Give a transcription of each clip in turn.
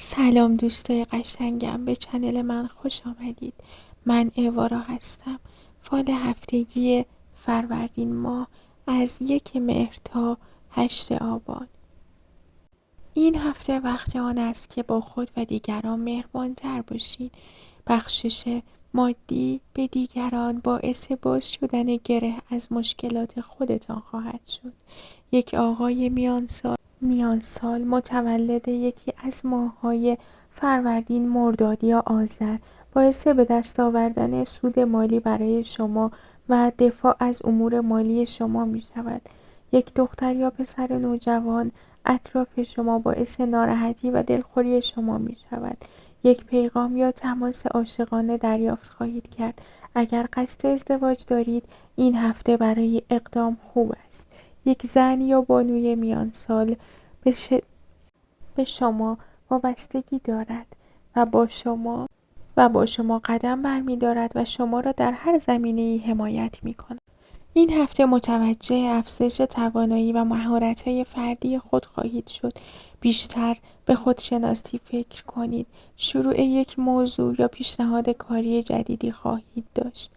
سلام دوستای قشنگم، به چنل من خوش آمدید. من اوارا هستم. فال هفتگی فروردین ماه از 1 مهر تا 8 آبان. این هفته وقت آن است که با خود و دیگران مهربانتر باشید. بخشش مادی به دیگران باعث باز شدن گره از مشکلات خودتان خواهد شد. یک آقای میان سال متولد یکی از ماه‌های فروردین، مرداد یا آذر باعث به دست آوردن سود مالی برای شما و دفاع از امور مالی شما می شود. یک دختر یا پسر نوجوان اطراف شما باعث ناراحتی و دلخوری شما می شود. یک پیغام یا تماس عاشقانه دریافت خواهید کرد. اگر قصد ازدواج دارید، این هفته برای اقدام خوب است. یک زن یا بانوی میان سال به شما وابستگی دارد و با شما قدم برمی‌دارد و شما را در هر زمینه‌ای حمایت می‌کند. این هفته متوجه افزایش توانایی و مهارت‌های فردی خود خواهید شد. بیشتر به خودشناسی فکر کنید. شروع یک موضوع یا پیشنهاد کاری جدیدی خواهید داشت.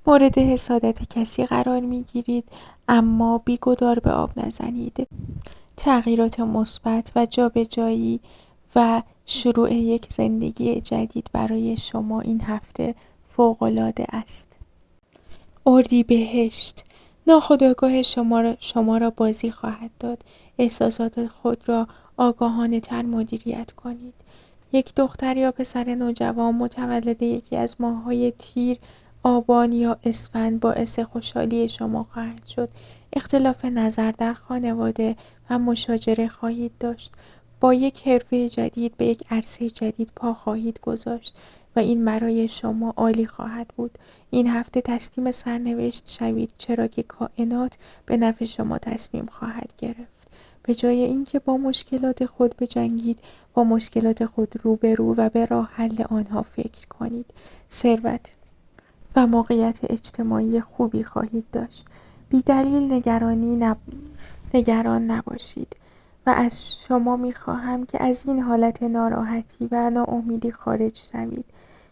مورد حسادت کسی قرار می‌گیرید، اما بی‌گدار به آب نزنید. تغییرات مثبت و جابجایی و شروع یک زندگی جدید برای شما این هفته فوق‌العاده است. اردیبهشت، ناخودآگاه شما را بازی خواهد داد. احساسات خود را آگاهانه‌تر مدیریت کنید. یک دختر یا پسر نوجوان متولد یکی از ماه‌های تیر، آبان یا اسفند باعث خوشحالی شما خواهد شد. اختلاف نظر در خانواده و مشاجره خواهید داشت. با یک حرفه جدید به یک عرصه جدید پا خواهید گذاشت و این برای شما عالی خواهد بود. این هفته تسلیم سرنوشت شوید، چرا که کائنات به نفع شما تصمیم خواهد گرفت. به جای اینکه با مشکلات خود بجنگید، با مشکلات خود روبرو و به راه حل آنها فکر کنید. ثروت و موقعیت اجتماعی خوبی خواهید داشت. بی‌دلیل نگران نباشید و از شما می‌خواهم که از این حالت ناراحتی و ناامیدی خارج شوید.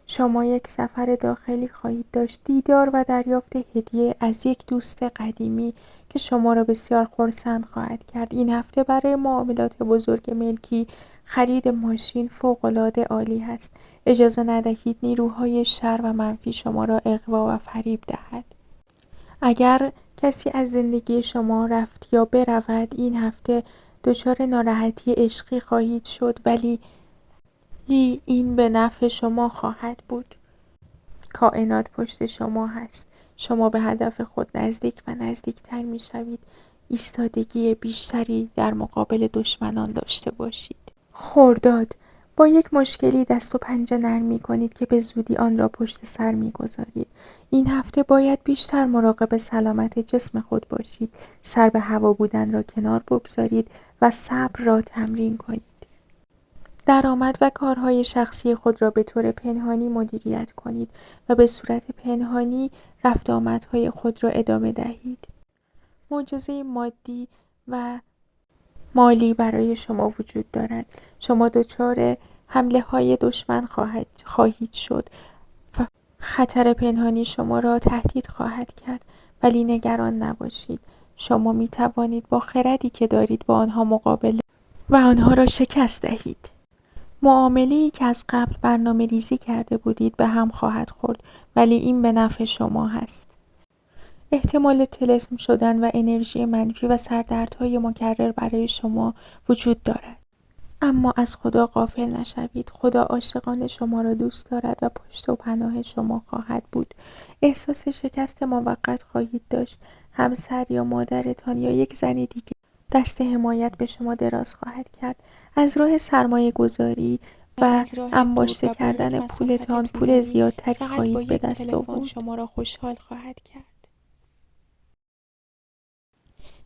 شما یک سفر داخلی خواهید داشت، دیدار و دریافت هدیه از یک دوست قدیمی که شما را بسیار خرسند خواهد کرد. این هفته برای معاملات بزرگ ملکی، خرید ماشین فوق‌العاده عالی است. اجازه ندهید نیروهای شر و منفی شما را اغوا و فریب دهد. اگر کسی از زندگی شما رفت یا برود، این هفته دچار ناراحتی عشقی خواهید شد، ولی این به نفع شما خواهد بود. کائنات پشت شما هست. شما به هدف خود نزدیک و نزدیکتر می شوید. ایستادگی بیشتری در مقابل دشمنان داشته باشید. خرداد، با یک مشکلی دست و پنجه نرم می کنید که به زودی آن را پشت سر می گذارید. این هفته باید بیشتر مراقب سلامت جسم خود باشید. سر به هوا بودن را کنار بگذارید و صبر را تمرین کنید. درآمد و کارهای شخصی خود را به طور پنهانی مدیریت کنید و به صورت پنهانی رفت آمدهای خود را ادامه دهید. معجزه مادی و مالی برای شما وجود دارد. شما دچار حمله های دشمن خواهید شد و خطر پنهانی شما را تهدید خواهد کرد، ولی نگران نباشید. شما می توانید با خردی که دارید با آنها مقابله و آنها را شکست دهید. معامله‌ای که از قبل برنامه ریزی کرده بودید به هم خواهد خورد، ولی این به نفع شما هست. احتمال طلسم شدن و انرژی منفی و سردردهای مکرر برای شما وجود دارد. اما از خدا غافل نشوید. خدا عاشقان شما را دوست دارد و پشت و پناه شما خواهد بود. احساس شکست موقت خواهید داشت. همسر یا مادرتان یا یک زن دیگه دست حمایت به شما دراز خواهد کرد. از راه سرمایه گذاری و انباشته کردن پولتان پول زیادتری خواهید به دست آورد. شما را خوشحال خواهد کرد.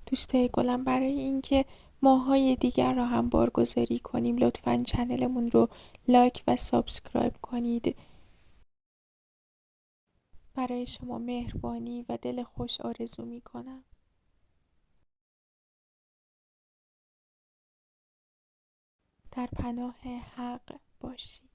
دوستای گلم، برای اینکه ماهای دیگر را هم بارگذاری کنیم، لطفاً چنلمون رو لایک و سابسکرایب کنید. برای شما مهربانی و دل خوش آرزو می کنم. در پناه حق باشید.